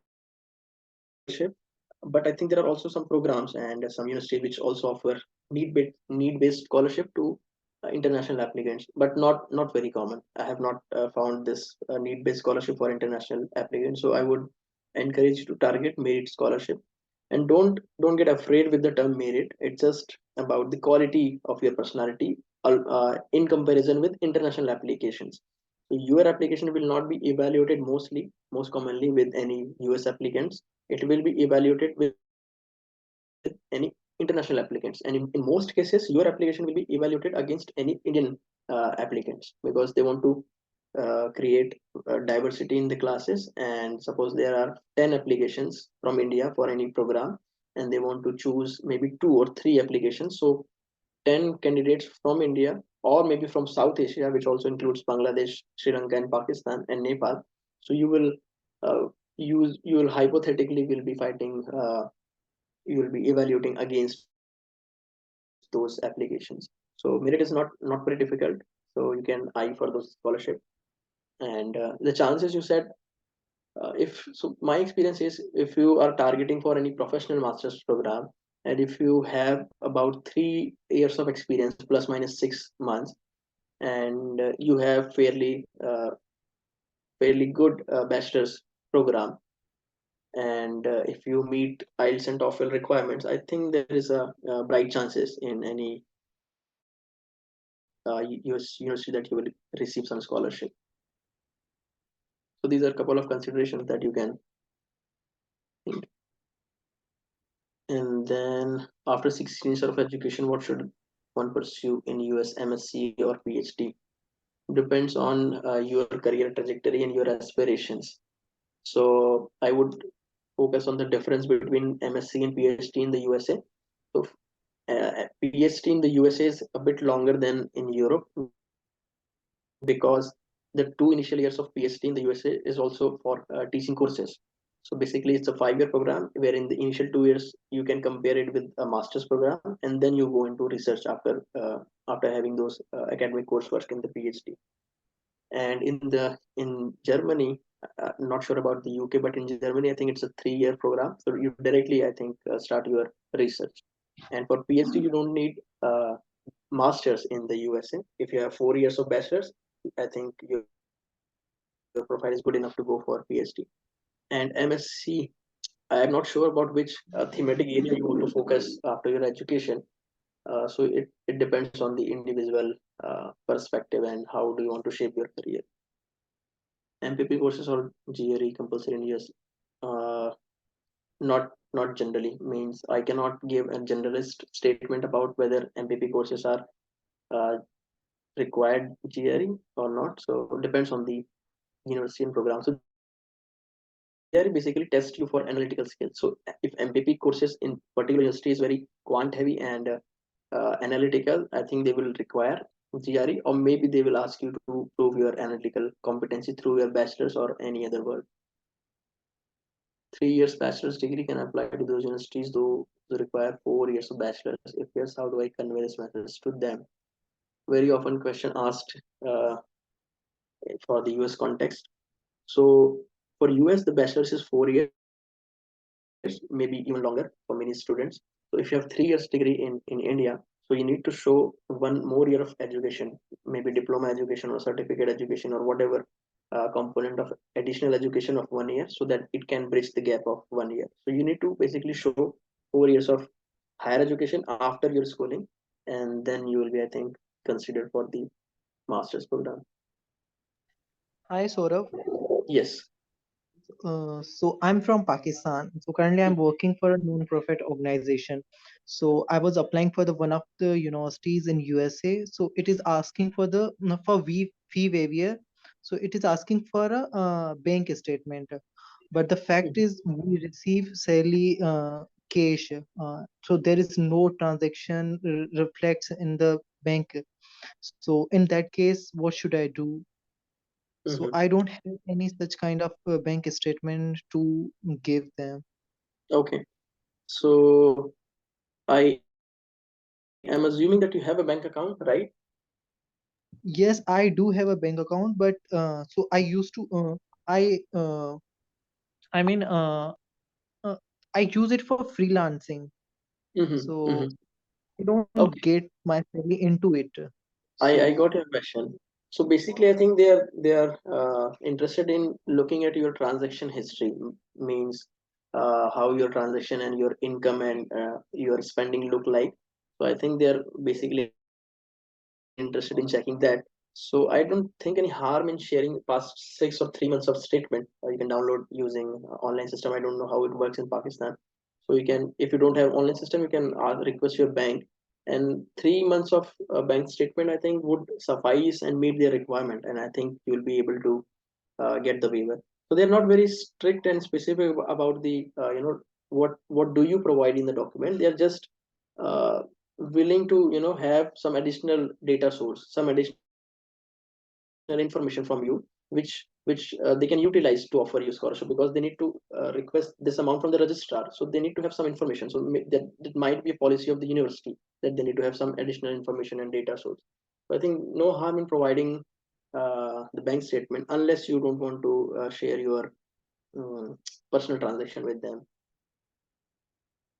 but I think there are also some programs and some universities which also offer need-based scholarship to international applicants, but not very common. I have not found this need-based scholarship for international applicants. So I would encourage you to target merit scholarship, and don't get afraid with the term merit. It's just about the quality of your personality in comparison with international applications. So your application will not be evaluated most commonly with any US applicants. It will be evaluated with any international applicants, and in most cases your application will be evaluated against any Indian applicants, because they want to create diversity in the classes. And suppose there are 10 applications from India for any program, and they want to choose maybe 2 or 3 applications. So 10 candidates from India, or maybe from South Asia, which also includes Bangladesh, Sri Lanka, and Pakistan, and Nepal. So uh, you will hypothetically will be fighting. You will be evaluating against those applications. So merit is not very difficult. So you can eye for those scholarship. And the chances you said, if so, my experience is, if you are targeting for any professional master's program, and if you have about 3 years of experience plus minus 6 months, and you have fairly good bachelor's program, and if you meet IELTS and TOEFL requirements, I think there is a bright chances in any US university that you will receive some scholarship. So these are a couple of considerations that you can think. And then after 16 years of education, what should one pursue in US, MSc or PhD? Depends on your career trajectory and your aspirations. So I would focus on the difference between MSc and PhD in the USA. So PhD in the USA is a bit longer than in Europe, because the 2 initial years of PhD in the USA is also for teaching courses. So basically, it's a 5-year program wherein the initial 2 years you can compare it with a master's program, and then you go into research after having those academic coursework in the PhD. And in Germany, not sure about the UK, but in Germany, I think it's a 3-year program. So you directly, I think, start your research. And for PhD, you don't need masters in the USA. If you have 4 years of bachelor's, I think your profile is good enough to go for PhD. And MSc, I am not sure about which thematic area you want to focus after your education. So it depends on the individual perspective and how do you want to shape your career. MPP courses or GRE compulsory in US? Uh, not generally. Means I cannot give a generalist statement about whether MPP courses are uh, required GRE or not. So it depends on the university and program. So GRE basically tests you for analytical skills. So if MPP courses in particular university is very quant heavy and analytical, I think they will require GRE, or maybe they will ask you to prove your analytical competency through your bachelor's or any other work. 3 years bachelor's degree can apply to those universities, though they require 4 years of bachelor's. If yes, how do I convey this message to them? Very often question asked. for the US context. So for US, the bachelor's is 4 years, maybe even longer for many students. So if you have 3 years degree in India, so you need to show 1 more year of education, maybe diploma education or certificate education or whatever component of additional education of 1 year, so that it can bridge the gap of 1 year. So you need to basically show 4 years of higher education after your schooling, and then you will be, I think, considered for the master's program. Hi, Saurabh. Yes. So I'm from Pakistan. So currently I'm working for a non-profit organization. So I was applying for the one of the universities in USA. So it is asking for the for fee waiver. So it is asking for a bank statement. But the fact is we receive salary cash. So there is no transaction reflects in the bank. So in that case, what should I do? So Mhm. I don't have any such kind of bank statement to give them. Okay. So I am assuming that you have a bank account, right? Yes, I do have a bank account, but so I used to I I mean uh, I use it for freelancing. Mm-hmm. So Mm-hmm. I don't Okay. get my salary into it. I So got your question. So basically, I think they are interested in looking at your transaction history. Means how your transaction and your income and your spending look like. So I think they are basically interested in checking that. So I don't think any harm in sharing past 6 or 3 months of statement. You can download using online system. I don't know how it works in Pakistan. So you can, if you don't have online system, you can request your bank, and 3 months of bank statement, I think, would suffice and meet their requirement, and I think you'll be able to get the waiver. So they're not very strict and specific about the what do you provide in the document. They're just uh, willing to have some additional data source, some additional information from you, which they can utilize to offer you scholarship, because they need to request this amount from the registrar. So they need to have some information. So that might be a policy of the university, that they need to have some additional information and data source. So I think no harm in providing the bank statement, unless you don't want to share your um, personal transaction with them.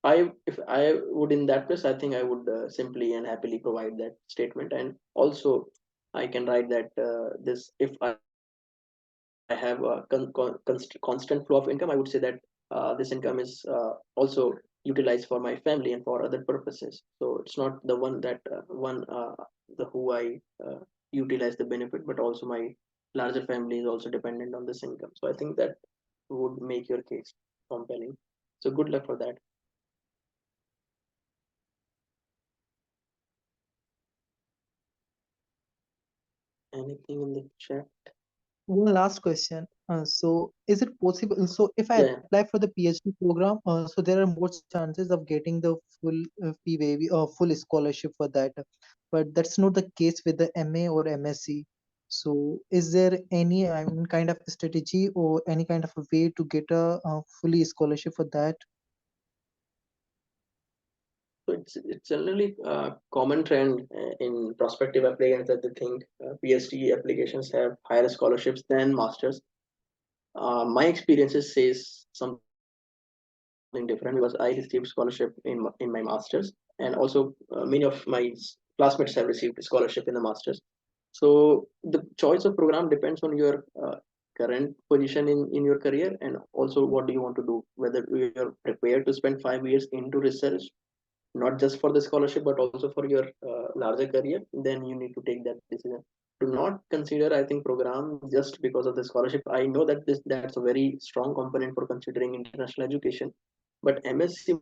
If I would, in that case, I think I would simply and happily provide that statement. And also I can write that this if I have a constant flow of income, I would say that this income is also utilized for my family and for other purposes. So it's not the one that one the who I utilize the benefit, but also my larger family is also dependent on this income. So I think that would make your case compelling. So good luck for that. Anything in the chat? one last question. So is it possible? So if I Yeah. apply for the PhD program, so there are more chances of getting the full fee waiver or full scholarship for that. But that's not the case with the MA or MSc. So is there any kind of strategy or any kind of a way to get a fully scholarship for that? So it's generally a common trend in prospective applicants that they think PhD applications have higher scholarships than masters. My experiences says something different, because I received scholarship in my masters, and also many of my classmates have received scholarship in the masters. So the choice of program depends on your current position in your career, and also what do you want to do, whether you're prepared to spend 5 years into research, not just for the scholarship but also for your larger career. Then you need to take that decision. Do not consider, I think, program just because of the scholarship. I know that that's a very strong component for considering international education, but MSc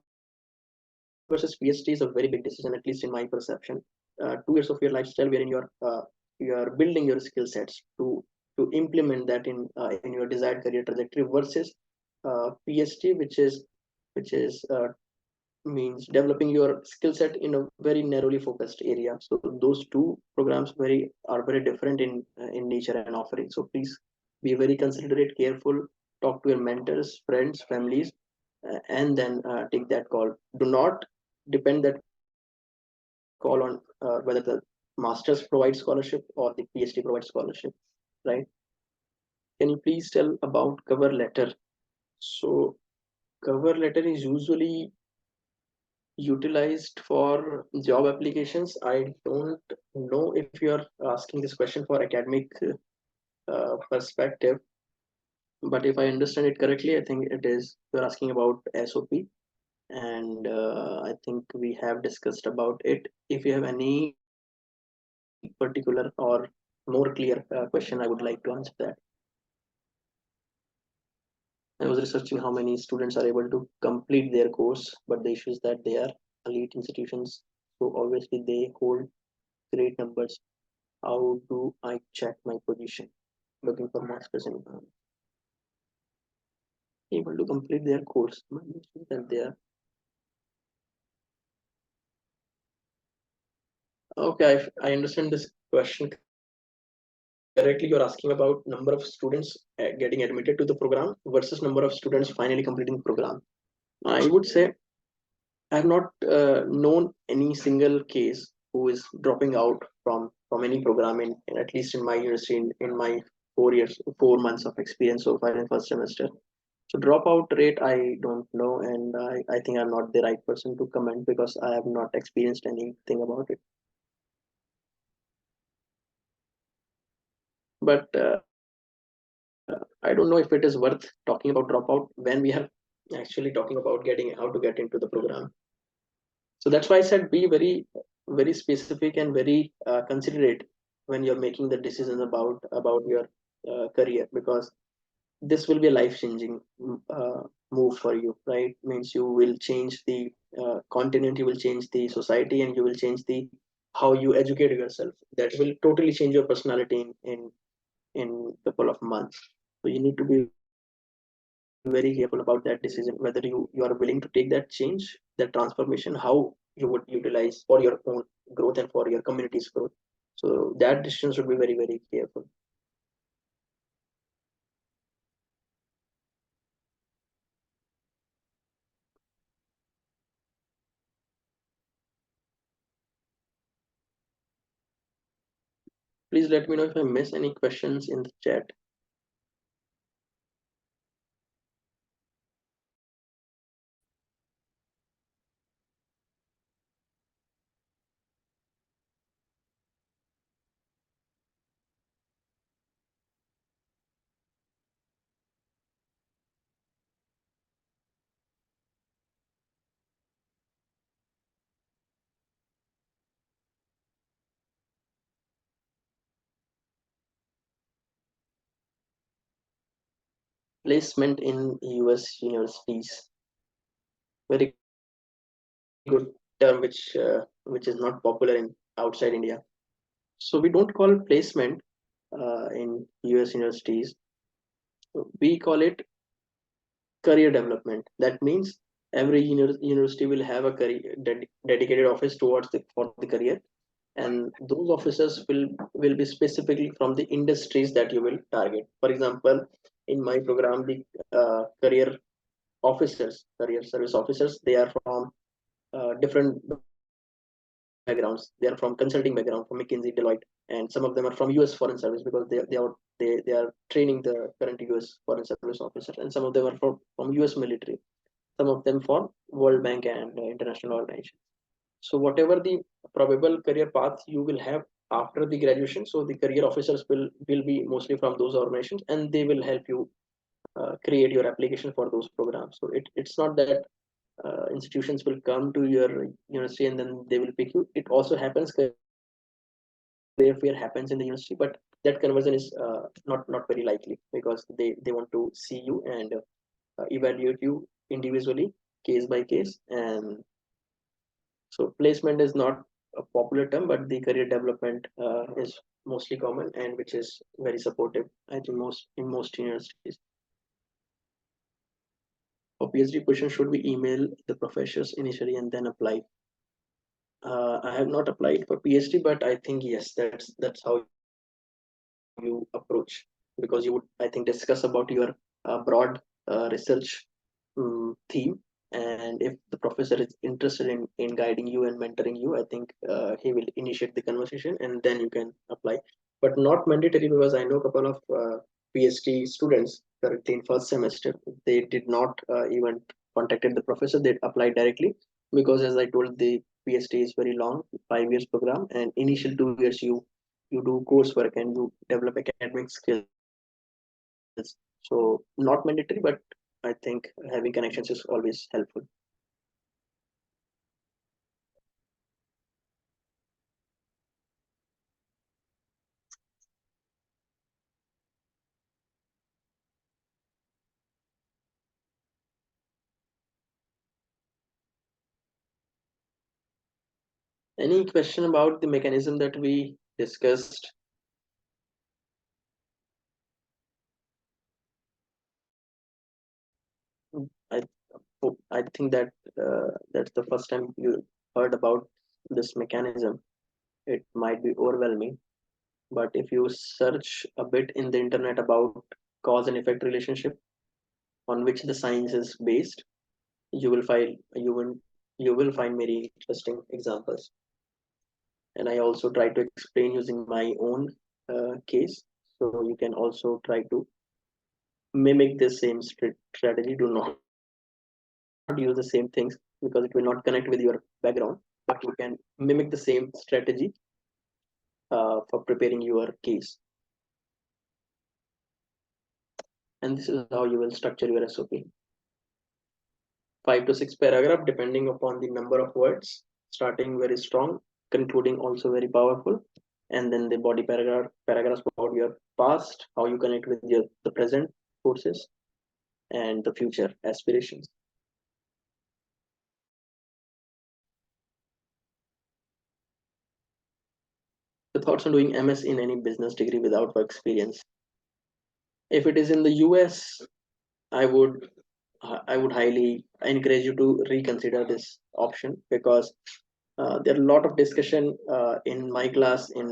versus PhD is a very big decision, at least in my perception. 2 years of your lifestyle wherein you are building your skill sets to implement that in your desired career trajectory, versus PhD, which is means developing your skill set in a very narrowly focused area. So those two programs are very different in nature and offering. So please be very considerate, careful, talk to your mentors, friends, families, and then take that call. Do not depend that call on whether the masters provide scholarship or the PhD provides scholarship. right? Can you please tell about cover letter? So cover letter is usually utilized for job applications. I don't know if you are asking this question for academic perspective, but if I understand it correctly, I think it is you're asking about SOP, and I think we have discussed about it. If you have any particular or more clear question, I would like to answer that. I was researching how many students are able to complete their course, but the issue is that they are elite institutions, so obviously they hold great numbers. How do I check my position? Looking for masters in able to complete their course, but the issue is that they are okay. I understand this question correctly. You're asking about number of students getting admitted to the program versus number of students finally completing the program. I would say I have not known any single case who is dropping out from any program in at least in my university in my 4 years, 4 months of experience so far in first semester. So dropout rate I don't know, and I think I'm not the right person to comment because I have not experienced anything about it. But I don't know if it is worth talking about dropout when we are actually talking about getting how to get into the program. So that's why I said be very specific and very considerate when you're making the decisions about your career, because this will be a life changing move for you, right? Means you will change the continent, you will change the society, and you will change the how you educate yourself. That will totally change your personality in couple of months. So you need to be very careful about that decision, whether you are willing to take that change, that transformation, how you would utilize for your own growth and for your community's growth. So that decision should be very careful. Please let me know if I miss any questions in the chat. Placement in US universities, very good term which is not popular in outside India. So we don't call placement in US universities, we call it career development. That means every university will have a career dedicated office towards for the career, and those officers will be specifically from the industries that you will target. For example, in my program, the career officers, career service officers, they are from different backgrounds. They are from consulting background, from McKinsey, Deloitte, and some of them are from US Foreign Service because they are training the current US Foreign Service officers, and some of them are from US military, some of them from World Bank and international organizations. So whatever the probable career path you will have after the graduation, so the career officers will be mostly from those organizations, and they will help you create your application for those programs. So it's not that institutions will come to your university and then they will pick you. It also happens, career fair happens in the university, but that conversion is not very likely because they want to see you and evaluate you individually, case by case. And so placement is not a popular term, but the career development is mostly common and which is very supportive, I think, most universities. For PhD position, should we email the professors initially and then apply? I have not applied for PhD, but I think yes, that's how you approach, because you would, I think, discuss about your broad research theme, and if the professor is interested in guiding you and mentoring you, I think he will initiate the conversation and then you can apply. but not mandatory, because I know a couple of PhD students currently in first semester. They did not even contacted the professor. They applied directly, because as I told, the PhD is very long, 5 years program, and initial 2 years you do coursework and you develop academic skills. So not mandatory, but I think having connections is always helpful. Any question about the mechanism that we discussed? I I think that that's the first time you heard about this mechanism. It might be overwhelming, but if you search a bit in the internet about cause and effect relationship on which the science is based, you will find many interesting examples. And I also try to explain using my own case, so you can also try to mimic the same strategy. Do not use the same things, because it will not connect with your background, but you can mimic the same strategy for preparing your case. And this is how you will structure your SOP. 5 to 6 paragraph, depending upon the number of words, starting very strong, concluding also very powerful, and then the body paragraphs about your past, how you connect with the present courses, and the future aspirations. The thoughts on doing MS in any business degree without work experience. If it is in the US, I would highly encourage you to reconsider this option, because there are a lot of discussion in my class, in